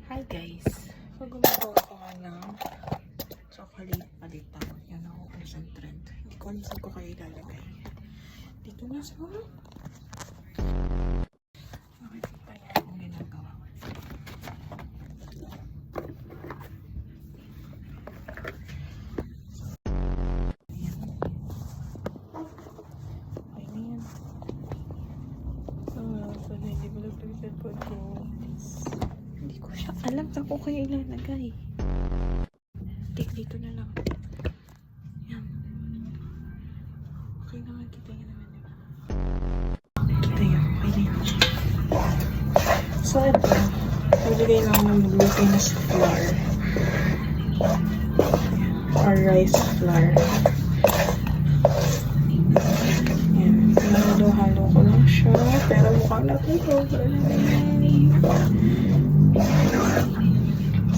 Hi guys! So gumagawa ko nga ng chocolate palita. Yan ako concentrate. Hindi ko alam saan ko kayo ilalagay. Dito na sa makikita niya akong ginagawa. Ayan. Okay na yan. So hindi ko lang yung cellphone ko. Hindi ko siya alam saan ko kayo ilalagay. Dito na lang. Yan. Okay naman, kita nyo naman yun. Kita yun, okay na yun. So ito, nilagay lang ng glutinous flour. Or rice flour. Yan. Halo-halo ko lang siya. Pero mukhang natuto.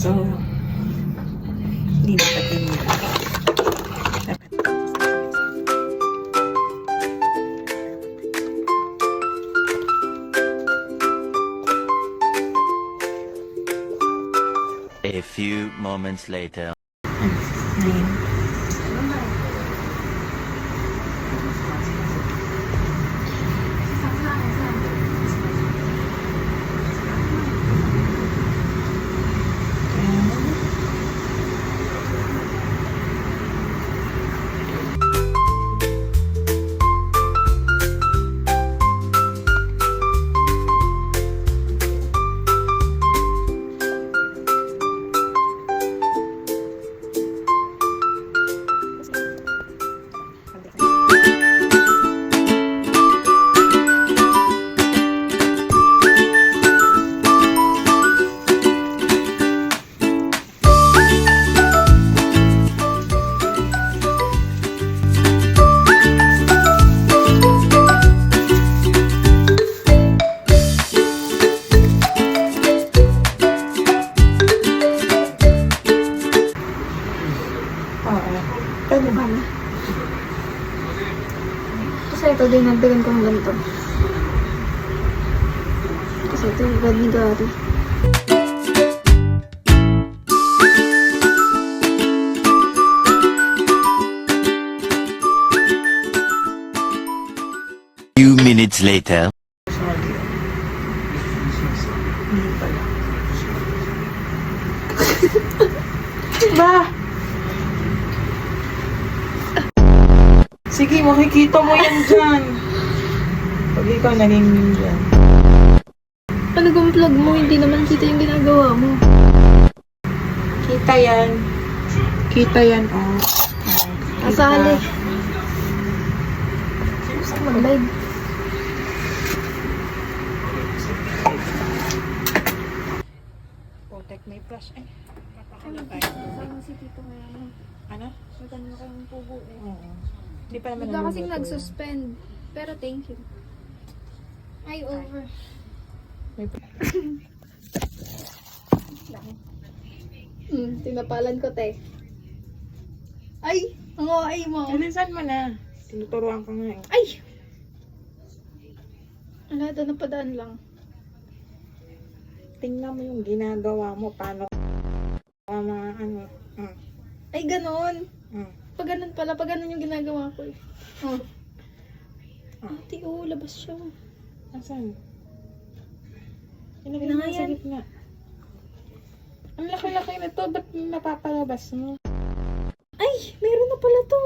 So, hindi na natin yun. A few moments later. Kasi ito din, nagdagan ko ng ganito. Kasi ito yung bad ni Gary. Few minutes later. Hindi pala. Ba? Sige, makikita mo yan dyan. Pag ikaw naging dyan. Ano kung vlog mo, hindi naman kita yung ginagawa mo. Kita yan. Kita yan, oh. Kasali. Gusto mag-live. Protect may flash. Ay, Ano papakala ba? tayo. Kasama si Tito ngayon. Ano? Maganda kayong pugo eh. Oo. Hindi pa naman Bigla kasing naluluto nag-suspend. Pero thank you. Ay, over. May Tinapalan ko, te. Ay! Ang ay mo. Alisan mo na. Tinuturuan ka nga eh. Ay! Wala, doon napadaan lang. Tingnan mo yung ginagawa mo. Paano mga ano. Ay, ganon. Pag ganon pala, pag ganon yung ginagawa ko eh. Ate, oh, labas siya. Asan? Ilagay Na mo nga sa yan. gitna. Ang laki-laki na to. Ba't napapalabas mo? Ay, meron na pala to.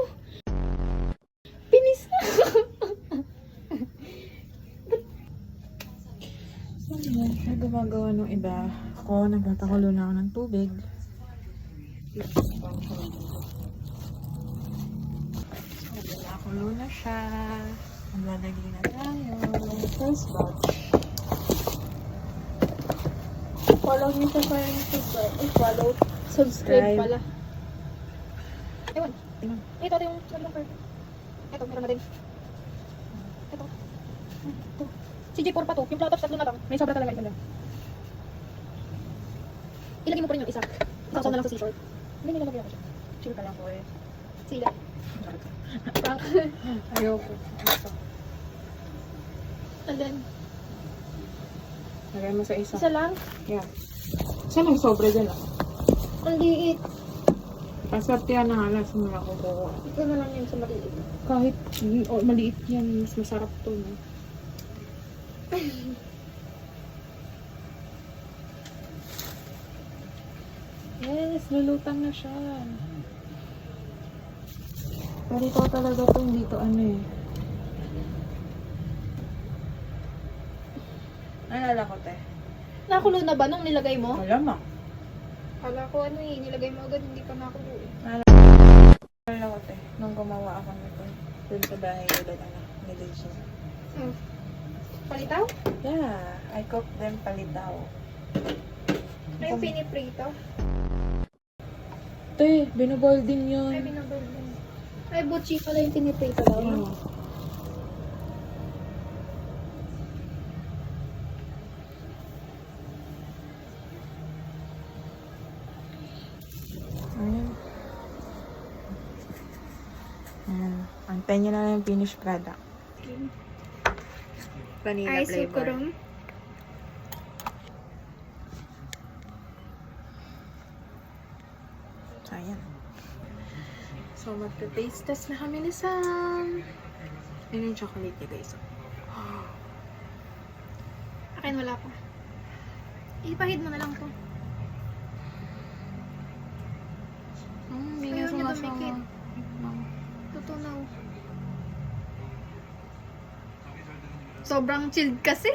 Pinis na. Ano gumagawa ng iba? Ako, nagtatakulo na ako ng tubig. Nagtatakulo na siya. Maglalagay na tayo. First batch. Follow me sa parang subscribe. Ay, follow. Subscribe Subscribe. pala. Ewan. Tingnan. Ito yung sobrang perfect. Ito, meron na din. Ito. Ito. Si J4 pa to. Yung platops tatlo na lang. May sobra talaga ito lang. Ilagay mo pa rin yung isa. Isang na lang sa seashore. Hindi nilalagay ako siya. Chill ka lang po eh. Sila. Prank. Ayoko. And then, Lagay mo sa isa. isa lang. Yeah. Saan ang sobra dyan ah? Ang liit. Paswerte yan na nga lang sa mga kukuha. Ito na lang yun sa maliit. Kahit maliit yan, mas masarap to. No? Yes, lulutang na siya. Pero ito talaga itong dito ano eh. Nalala ko te. Nakulo na ba nung nilagay mo? Malamang. Kala ko ano eh, nilagay mo agad, hindi pa nakulo eh. Nalala ko te. Nung gumawa ako nito. Dun sa bahay nila na nila siya. Hmm. Palitaw? Yeah, I cook them palitaw. Ano yung piniprito? Te, binoboil din yun. Ay, binabal din. Ay, butchi pala yung piniprito daw. Oo. Ayan. Ayan. Antayin nyo na lang yung finished product. Vanilla Ay, flavor. sukurum. Ayan. So, magta-taste test na kami ni Sam. Ayan yung chocolate niya, guys. Akin wala pa. Ipahid mo na lang to. Hindi Ayaw nga niya sumasama. dumikit. Tutunaw. Sobrang chilled kasi.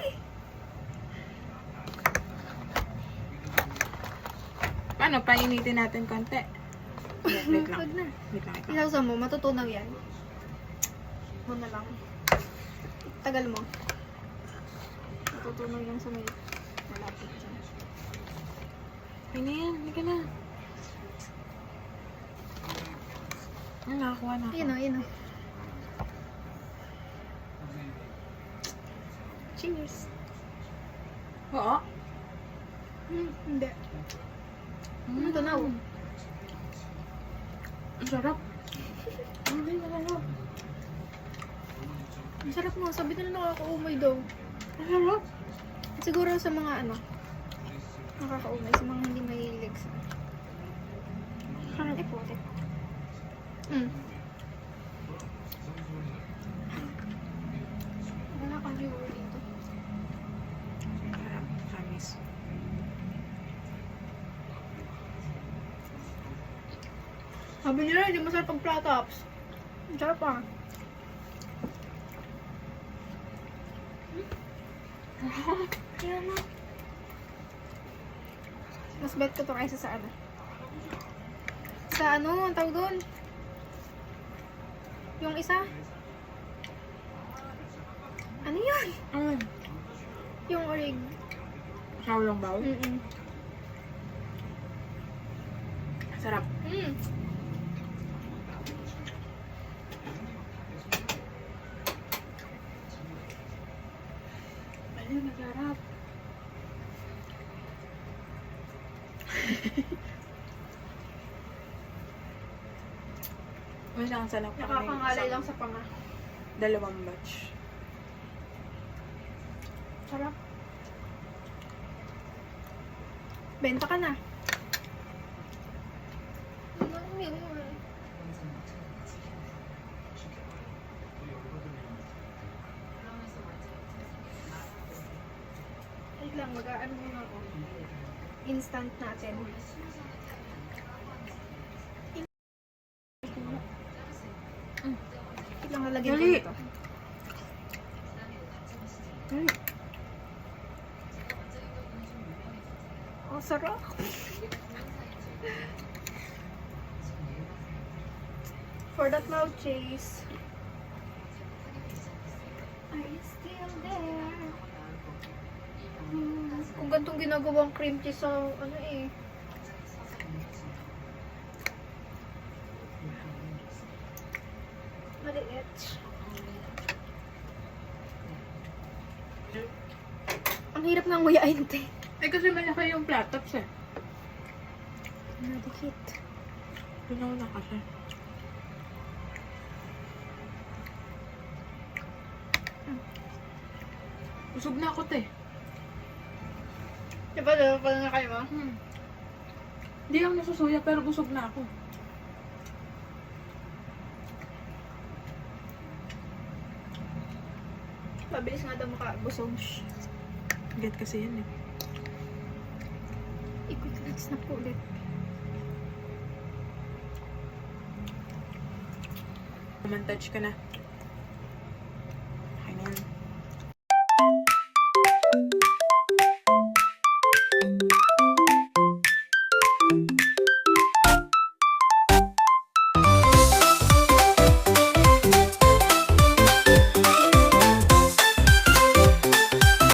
Paano? Painitin natin konti. Wait lang. Wag na. Wait lang. Ilausa mo, matutunaw yan. Mo na lang. Tagal mo. Matutunaw yan sa may malapit dyan. Ay na yan. Hindi ka na. Ay, nakakuha na ako. Yun o, yun o. Cheers. Oo. Hindi. Tunaw. Ang sarap. Hindi, masarap. Ang sarap mo. Sabi nila nakakaumay daw. Ang sarap. Siguro sa mga ano, nakakaumay. Sa mga hindi mahilig sa... Ay, putik. Wala kang viewer dito. Sarap. Kamis. Sabi nila, hindi masarap ang platops. Ang sarap ah. Kaya na. Mas bet ko to kaysa sa ano. Sa ano, ang tawag doon? Yung isa? Ano yun? Yung orig. Sawalong bawl. Sarap. Ayun, masarap. Masang sarap. Nakakangalay lang sa panga. Dalawang batch. Sarap. Benta ka na. Wait lang, mag-aano muna ako. Instant natin. Wait lang, lalagyan ko Dali. nito. Oh, sarap. For that mouth chase. Are you still there? Kung gantong ginagawang cream cheese sa ano eh. Maliit. Ang hirap nga nguyain, te. Eh kasi malaki yung platops eh. Nadikit. Pinaw na kasi. Usog na ako te. Diba, dalawa pa na kayo mo? Hindi ako nasusuya pero busog na ako. Mabilis nga daw makabusog. Get kasi yan eh. Ikot legs na po ulit. Montage ka na.